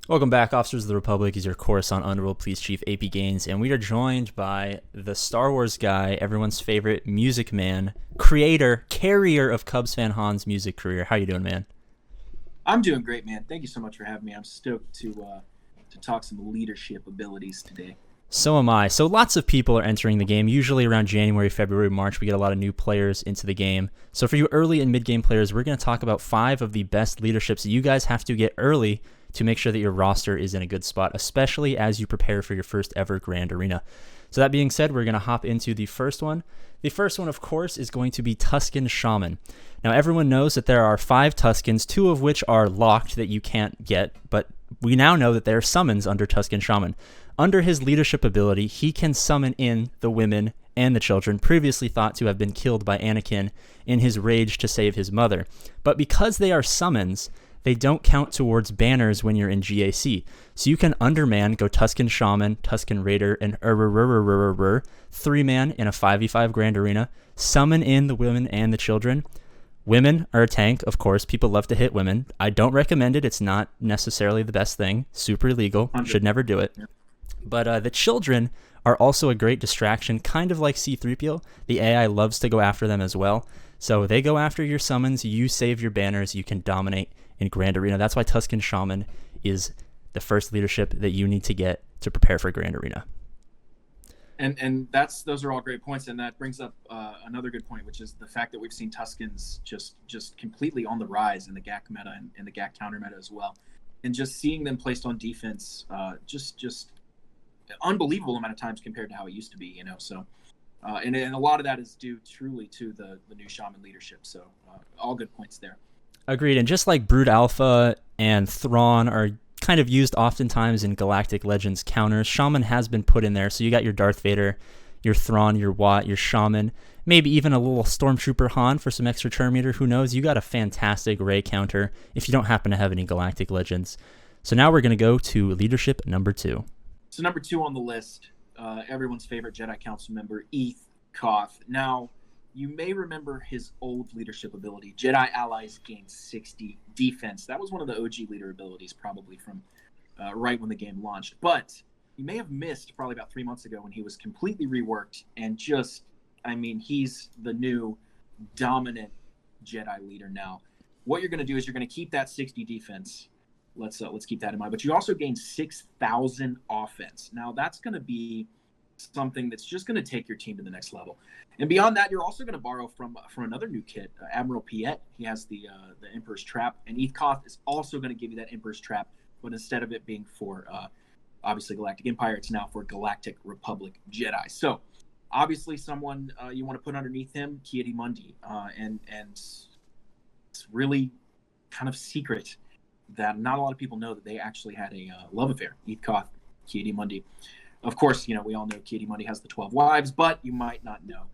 Welcome back, Officers of the Republic. Is your Coruscant Underworld Police Chief AP Gaines, and we are joined by the Star Wars guy, everyone's favorite music man, creator, carrier of Cubs fan Han's music career. How you doing, man? I'm doing great, man. Thank you so much for having me. I'm stoked to talk some leadership abilities today. So am I. So lots of people are entering the game. Usually around January, February, March, we get a lot of new players into the game. So for you early and mid-game players, we're going to talk about 5 of the best leaderships that you guys have to get early to make sure that your roster is in a good spot, especially as you prepare for your first ever Grand Arena. So that being said, we're going to hop into the first one. The first one, of course, is going to be Tusken Shaman. Now, everyone knows that there are 5 Tuskens, 2 of which are locked that you can't get, but we now know that there are summons under Tusken Shaman. Under his leadership ability, he can summon in the women and the children previously thought to have been killed by Anakin in his rage to save his mother. But because they are summons, they don't count towards banners when you're in GAC. So you can underman, go Tusken Shaman, Tusken Raider, and 3-man in a 5v5 Grand Arena, summon in the women and the children. Women are a tank, of course. People love to hit women. I don't recommend it. It's not necessarily the best thing. Super illegal. Should never do it. But the children are also a great distraction, kind of like C-3PO. The AI loves to go after them as well. So they go after your summons, you save your banners, you can dominate in Grand Arena. That's why Tusken Shaman is the first leadership that you need to get to prepare for Grand Arena. And those are all great points, and that brings up another good point, which is the fact that we've seen Tuskens just completely on the rise in the GAC meta and the GAC counter meta as well, and just seeing them placed on defense, just unbelievable amount of times compared to how it used to be, So, and a lot of that is due truly to the new Shaman leadership. So, all good points there. Agreed. And just like Brood Alpha and Thrawn are kind of used oftentimes in Galactic Legends counters, Shaman has been put in there. So you got your Darth Vader, your Thrawn, your Watt, your Shaman, maybe even a little Stormtrooper Han for some extra turn meter. Who knows? You got a fantastic Rey counter if you don't happen to have any Galactic Legends. So now we're going to go to leadership number 2. So number 2 on the list, everyone's favorite Jedi Council member, Eth Koth. Now, you may remember his old leadership ability. Jedi allies gain 60 defense. That was one of the OG leader abilities, probably from right when the game launched. But you may have missed probably about 3 months ago when he was completely reworked and he's the new dominant Jedi leader now. What you're going to do is you're going to keep that 60 defense. Let's keep that in mind. But you also gain 6,000 offense. Now that's going to be something that's just going to take your team to the next level. And beyond that, you're also going to borrow from another new kit, Admiral Piet. He has the Emperor's Trap, and Eth Koth is also going to give you that Emperor's Trap, but instead of it being for obviously Galactic Empire, it's now for Galactic Republic Jedi. So obviously someone you want to put underneath him, Ki-Adi-Mundi, and it's really kind of secret that not a lot of people know that they actually had a love affair, Eth Koth, Ki-Adi-Mundi. Of course, we all know Ki-Adi-Mundi has the 12 wives, but you might not know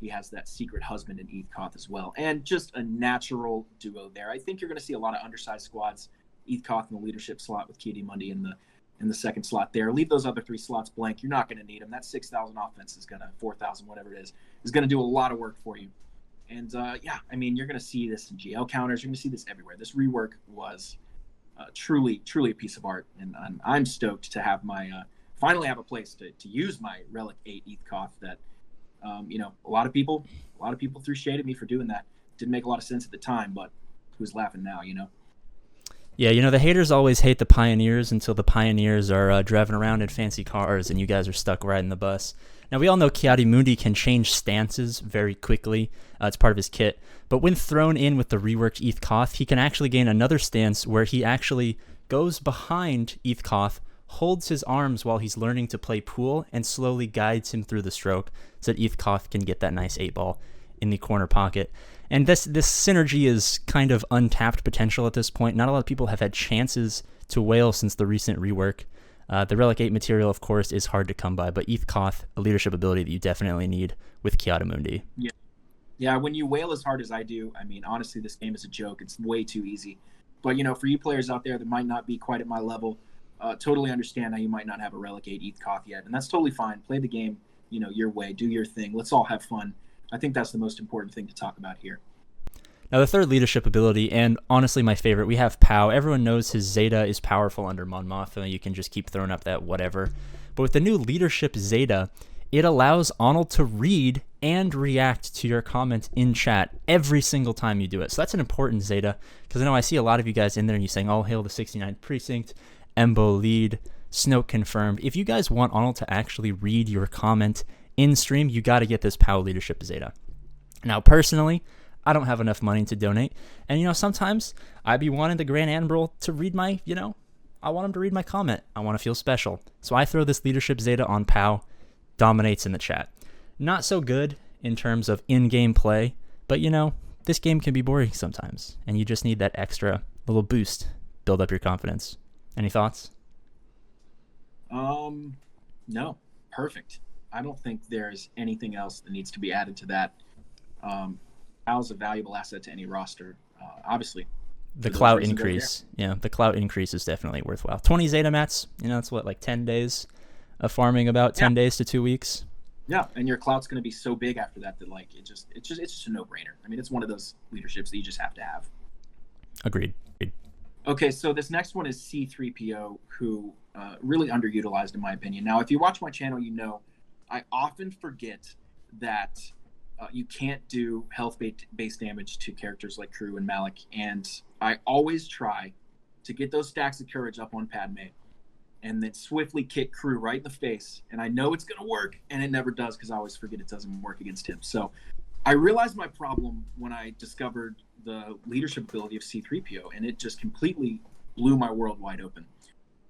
he has that secret husband in Eth Koth as well. And just a natural duo there. I think you're going to see a lot of undersized squads, Eth Koth in the leadership slot with Ki-Adi-Mundi in the second slot there. Leave those other 3 slots blank. You're not going to need them. That 6,000 offense is going to, 4,000, whatever it is going to do a lot of work for you. And you're going to see this in GL counters. You're going to see this everywhere. This rework was truly a piece of art, and I'm stoked to have my finally have a place to use my Relic 8 Eth Koth that a lot of people threw shade at me for doing that. Didn't make a lot of sense at the time, but who's laughing now? Yeah, the haters always hate the pioneers until the pioneers are driving around in fancy cars and you guys are stuck riding the bus. Now, we all know Ki-Adi-Mundi can change stances very quickly. It's part of his kit. But when thrown in with the reworked Eth Koth, he can actually gain another stance where he actually goes behind Eth Koth, holds his arms while he's learning to play pool, and slowly guides him through the stroke so that Eth Koth can get that nice 8-ball in the corner pocket. And this synergy is kind of untapped potential at this point. Not a lot of people have had chances to whale since the recent rework. The Relic 8 material, of course, is hard to come by, but Eth Koth, a leadership ability that you definitely need with Ki-Adi-Mundi. Yeah, when you whale as hard as I do, honestly, this game is a joke. It's way too easy. But, for you players out there that might not be quite at my level, totally understand how you might not have a Relic 8 Eth Koth yet, and that's totally fine. Play the game, your way, do your thing. Let's all have fun. I think that's the most important thing to talk about here. Now, the third leadership ability, and honestly my favorite, we have Pow. Everyone knows his Zeta is powerful under Mon Mothma. You can just keep throwing up that whatever. But with the new leadership Zeta, it allows Arnold to read and react to your comment in chat every single time you do it. So that's an important Zeta, because I know I see a lot of you guys in there and you saying, all hail the 69th Precinct, Embo lead, Snoke confirmed. If you guys want Arnold to actually read your comment in stream, you got to get this Pow leadership Zeta. Now, personally, I don't have enough money to donate. And, sometimes I'd be wanting the Grand Admiral to read my, I want him to read my comment. I want to feel special. So I throw this leadership Zeta on Pow, dominates in the chat. Not so good in terms of in-game play, but, this game can be boring sometimes. And you just need that extra little boost, build up your confidence. Any thoughts? No. Perfect. I don't think there's anything else that needs to be added to that. Pow's a valuable asset to any roster. Obviously, the clout increase. Yeah, the clout increase is definitely worthwhile. 20 Zeta mats, that's what, like 10 days of farming, about 10 days to 2 weeks. Yeah, and your clout's going to be so big after that it's just a no-brainer. I mean, it's one of those leaderships that you just have to have. Agreed. Okay, so this next one is C3PO, who really underutilized in my opinion. Now, if you watch my channel, I often forget that you can't do health-based damage to characters like Crew and Malik, and I always try to get those stacks of courage up on Padme and then swiftly kick Crew right in the face, and I know it's going to work, and it never does because I always forget it doesn't work against him. So I realized my problem when I discovered the leadership ability of C3PO, and it just completely blew my world wide open.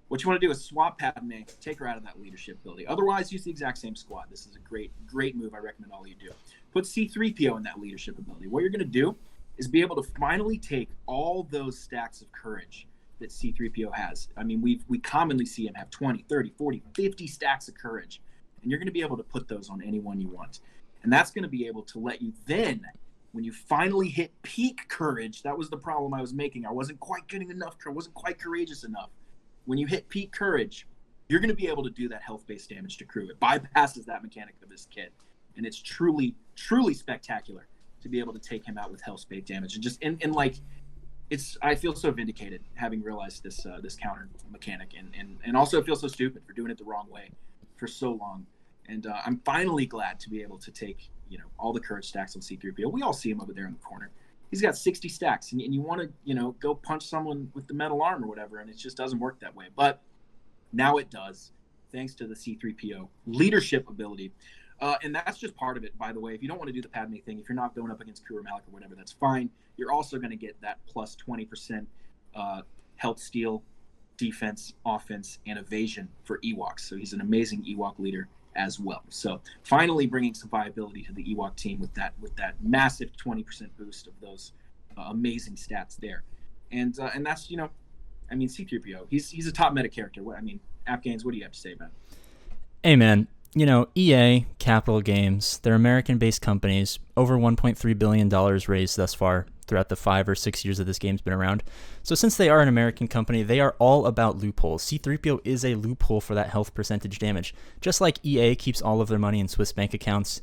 What you want to do is swap Padme, take her out of that leadership ability. Otherwise, use the exact same squad. This is a great move. I recommend all of you do. Put C3PO in that leadership ability. What you're going to do is be able to finally take all those stacks of courage that C3PO has. I mean, we commonly see him have 20, 30, 40, 50 stacks of courage, and you're going to be able to put those on anyone you want. And that's going to be able to let you then, when you finally hit peak courage, that was the problem I was making. I wasn't quite getting enough, I wasn't quite courageous enough. When you hit peak courage, you're going to be able to do that health-based damage to Crew. It bypasses that mechanic of this kit, and it's truly, truly spectacular to be able to take him out with health-based damage. And just and like, I feel so vindicated having realized this counter mechanic, and also feel so stupid for doing it the wrong way for so long. And I'm finally glad to be able to take all the courage stacks on C3PO. We all see him over there in the corner. He's got 60 stacks, and you want to go punch someone with the metal arm or whatever, and it just doesn't work that way. But now it does, thanks to the C3PO leadership ability. And that's just part of it, by the way. If you don't want to do the Padme thing, if you're not going up against Crew or Malik or whatever, that's fine. You're also going to get that plus 20% health steal, defense, offense, and evasion for Ewoks. So he's an amazing Ewok leader as well. So finally bringing some viability to the Ewok team with that massive 20% boost of those amazing stats there. And that's, C-3PO, he's a top meta character. App Games, what do you have to say about it? Hey, man. EA, Capital Games, they're American-based companies, over $1.3 billion raised thus far throughout the 5 or 6 years that this game's been around. So since they are an American company, they are all about loopholes. C-3PO is a loophole for that health percentage damage. Just like EA keeps all of their money in Swiss bank accounts,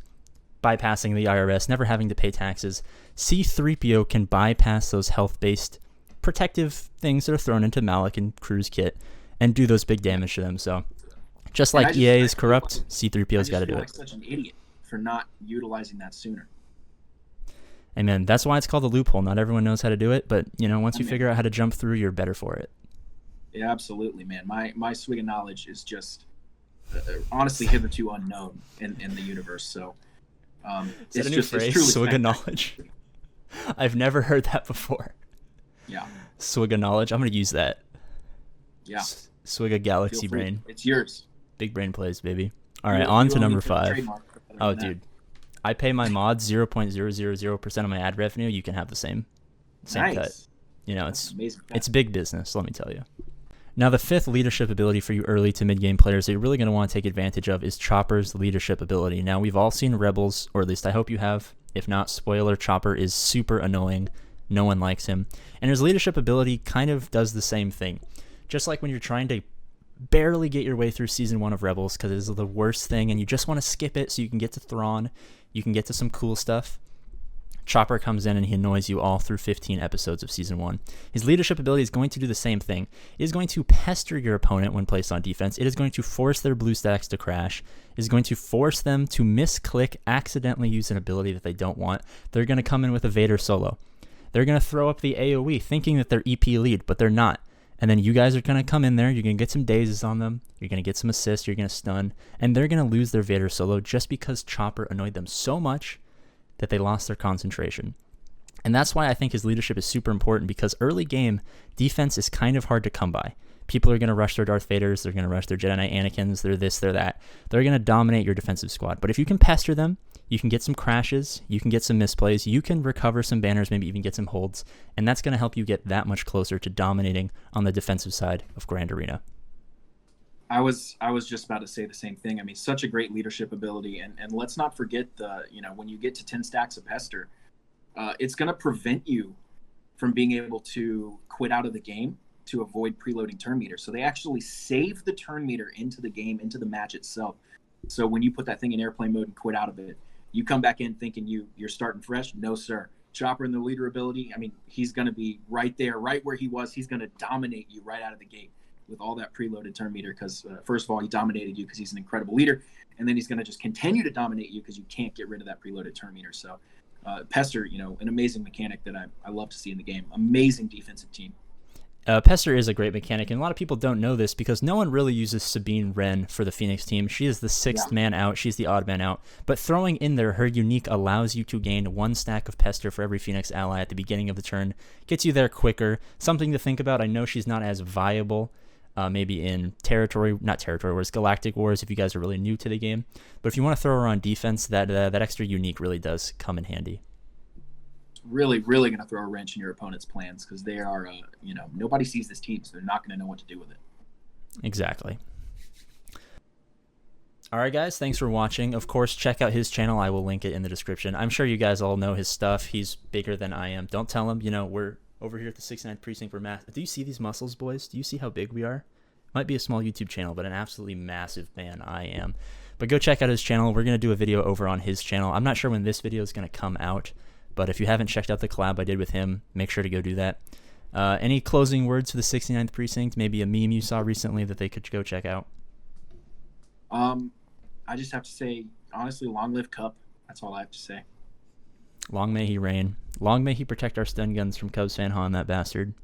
bypassing the IRS, never having to pay taxes, C-3PO can bypass those health-based protective things that are thrown into Malik and Crew's kit and do those big damage to them. So just like EA is corrupt, C-3PO's got to do it. I feel like such an idiot for not utilizing that sooner. Amen. That's why it's called a loophole. Not everyone knows how to do it, but once you figure out how to jump through, you're better for it. Yeah, absolutely, man. My swig of knowledge is just honestly hitherto unknown in the universe. So is that a new phrase? Swig of knowledge. I've never heard that before. Yeah. Swig of knowledge. I'm gonna use that. Yeah. Swig of galaxy brain. It's yours. Big brain plays, baby. All right, on to number 5. Oh, dude. I pay my mods 0.000% of my ad revenue. You can have the same cut. It's big business, let me tell you. Now, the 5th leadership ability for you early to mid-game players that you're really going to want to take advantage of is Chopper's leadership ability. Now, we've all seen Rebels, or at least I hope you have. If not, spoiler, Chopper is super annoying. No one likes him. And his leadership ability kind of does the same thing. Just like when you're trying to barely get your way through Season 1 of Rebels because it is the worst thing and you just want to skip it so you can get to Thrawn, you can get to some cool stuff. Chopper comes in and he annoys you all through 15 episodes of Season 1. His leadership ability is going to do the same thing. It is going to pester your opponent when placed on defense. It is going to force their blue stacks to crash. It is going to force them to misclick, accidentally use an ability that they don't want. They're going to come in with a Vader solo. They're going to throw up the AoE thinking that they're EP lead, but they're not. And then you guys are going to come in there, you're going to get some dazes on them, you're going to get some assists, you're going to stun, and they're going to lose their Vader solo just because Chopper annoyed them so much that they lost their concentration. And that's why I think his leadership is super important, because early game defense is kind of hard to come by. People are going to rush their Darth Vaders, they're going to rush their Jedi Knight Anakins, they're this, they're that. They're going to dominate your defensive squad. But if you can pester them, you can get some crashes, you can get some misplays, you can recover some banners, maybe even get some holds, and that's going to help you get that much closer to dominating on the defensive side of Grand Arena. I was just about to say the same thing. I mean, such a great leadership ability, and let's not forget when you get to 10 stacks of pester, it's going to prevent you from being able to quit out of the game to avoid preloading turn meter. So they actually save the turn meter into the game, into the match itself. So when you put that thing in airplane mode and quit out of it, you come back in thinking you're starting fresh. No, sir. Chopper in the leader ability, I mean, he's going to be right there, right where he was. He's going to dominate you right out of the gate with all that preloaded turn meter, because first of all, he dominated you because he's an incredible leader, and then he's going to just continue to dominate you because you can't get rid of that preloaded turn meter. So Pester, an amazing mechanic that I love to see in the game. Amazing defensive team. Pester is a great mechanic, and a lot of people don't know this because no one really uses Sabine Wren for the Phoenix team. She is the sixth man out. She's the odd man out. But throwing in there her unique allows you to gain 1 stack of Pester for every Phoenix ally at the beginning of the turn. Gets you there quicker. Something to think about. I know she's not as viable maybe in not Territory Wars, Galactic Wars if you guys are really new to the game. But if you want to throw her on defense, that extra unique really does come in handy. Really, really going to throw a wrench in your opponent's plans, because they are, nobody sees this team, so they're not going to know what to do with it. Exactly. All right, guys, thanks for watching. Of course, check out his channel. I will link it in the description. I'm sure you guys all know his stuff. He's bigger than I am. Don't tell him, we're over here at the 69th Precinct. We're massive. Do you see these muscles, boys? Do you see how big we are? Might be a small YouTube channel, but an absolutely massive man I am. But go check out his channel. We're going to do a video over on his channel. I'm not sure when this video is going to come out, but if you haven't checked out the collab I did with him, make sure to go do that. Any closing words for the 69th Precinct? Maybe a meme you saw recently that they could go check out? I just have to say, honestly, long live Cup. That's all I have to say. Long may he reign. Long may he protect our stun guns from Cubs fan Han, that bastard.